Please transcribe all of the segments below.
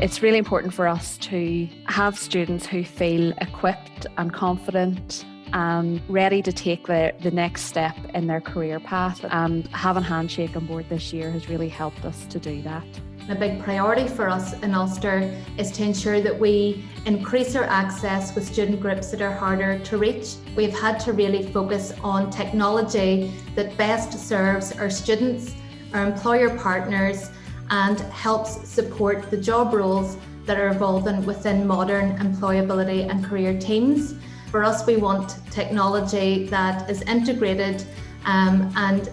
It's really important for us to have students who feel equipped and confident and ready to take the next step in their career path. And having Handshake on board this year has really helped us to do that. A big priority for us in Ulster is to ensure that we increase our access with student groups that are harder to reach. We've had to really focus on technology that best serves our students, our employer partners, and helps support the job roles that are evolving within modern employability and career teams. For us, we want technology that is integrated and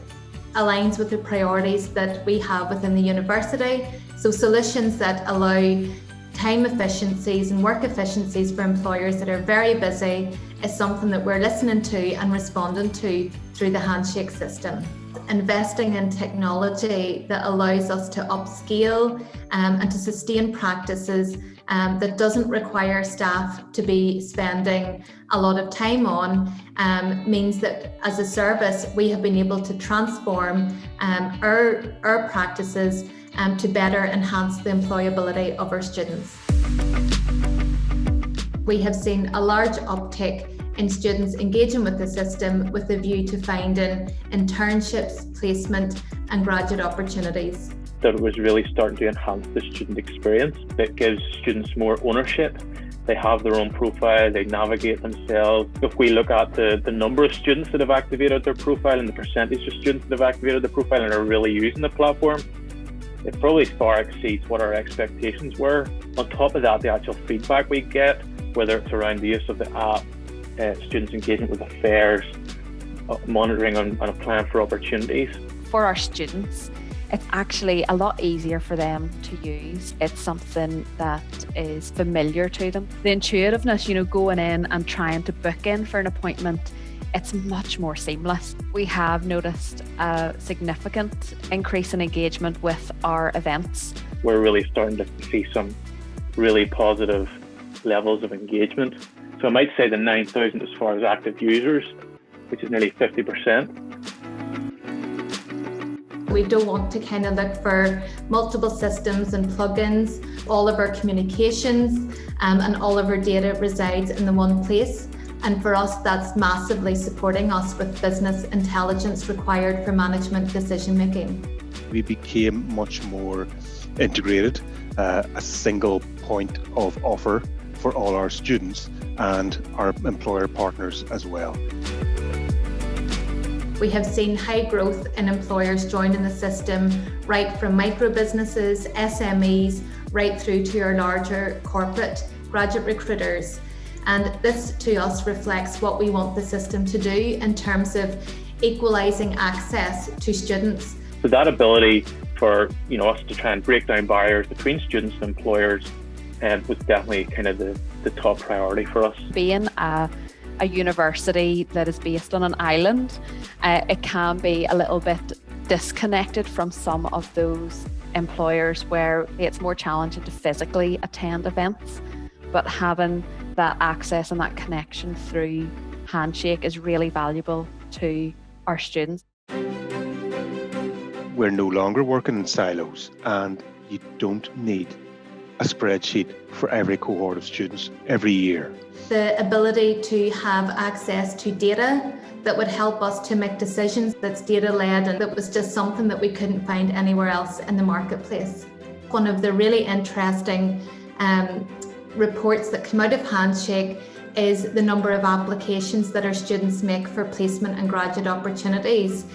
aligns with the priorities that we have within the university. So solutions that allow time efficiencies and work efficiencies for employers that are very busy is something that we're listening to and responding to through the Handshake system. Investing in technology that allows us to upskill and to sustain practices that doesn't require staff to be spending a lot of time on means that as a service we have been able to transform our practices to better enhance the employability of our students. We have seen a large uptick in students engaging with the system with a view to finding internships, placement and graduate opportunities. That was really starting to enhance the student experience. It gives students more ownership. They have their own profile, they navigate themselves. If we look at the number of students that have activated their profile and the percentage of students that have activated the profile and are really using the platform, it probably far exceeds what our expectations were. On top of that, the actual feedback we get, whether it's around the use of the app, students' engagement with affairs, monitoring and applying for opportunities. For our students, it's actually a lot easier for them to use. It's something that is familiar to them. The intuitiveness, going in and trying to book in for an appointment, it's much more seamless. We have noticed a significant increase in engagement with our events. We're really starting to see some really positive levels of engagement. So I might say the 9,000 as far as active users, which is nearly 50%. We don't want to kind of look for multiple systems and plugins. All of our communications and all of our data resides in the one place. And for us, that's massively supporting us with business intelligence required for management decision making. We became much more integrated, a single point of offer for all our students and our employer partners as well. We have seen high growth in employers joining the system, right from micro businesses, SMEs, right through to our larger corporate graduate recruiters. And this to us reflects what we want the system to do in terms of equalising access to students. So that ability for us to try and break down barriers between students and employers was definitely kind of the top priority for us. Being a university that is based on an island, it can be a little bit disconnected from some of those employers where it's more challenging to physically attend events, but having that access and that connection through Handshake is really valuable to our students. We're no longer working in silos, and you don't need a spreadsheet for every cohort of students every year. The ability to have access to data that would help us to make decisions that's data-led, and that was just something that we couldn't find anywhere else in the marketplace. One of the really interesting reports that come out of Handshake is the number of applications that our students make for placement and graduate opportunities.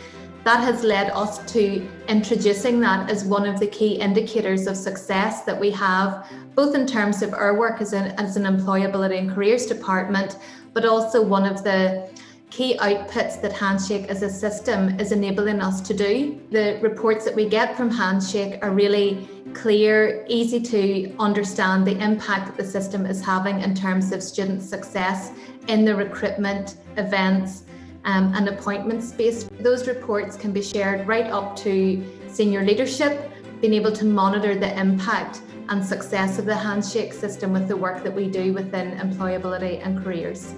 That has led us to introducing that as one of the key indicators of success that we have, both in terms of our work as an employability and careers department, but also one of the key outputs that Handshake as a system is enabling us to do. The reports that we get from Handshake are really clear, easy to understand the impact that the system is having in terms of student success in the recruitment, events, and appointment space. Those reports can be shared right up to senior leadership, being able to monitor the impact and success of the Handshake system with the work that we do within employability and careers.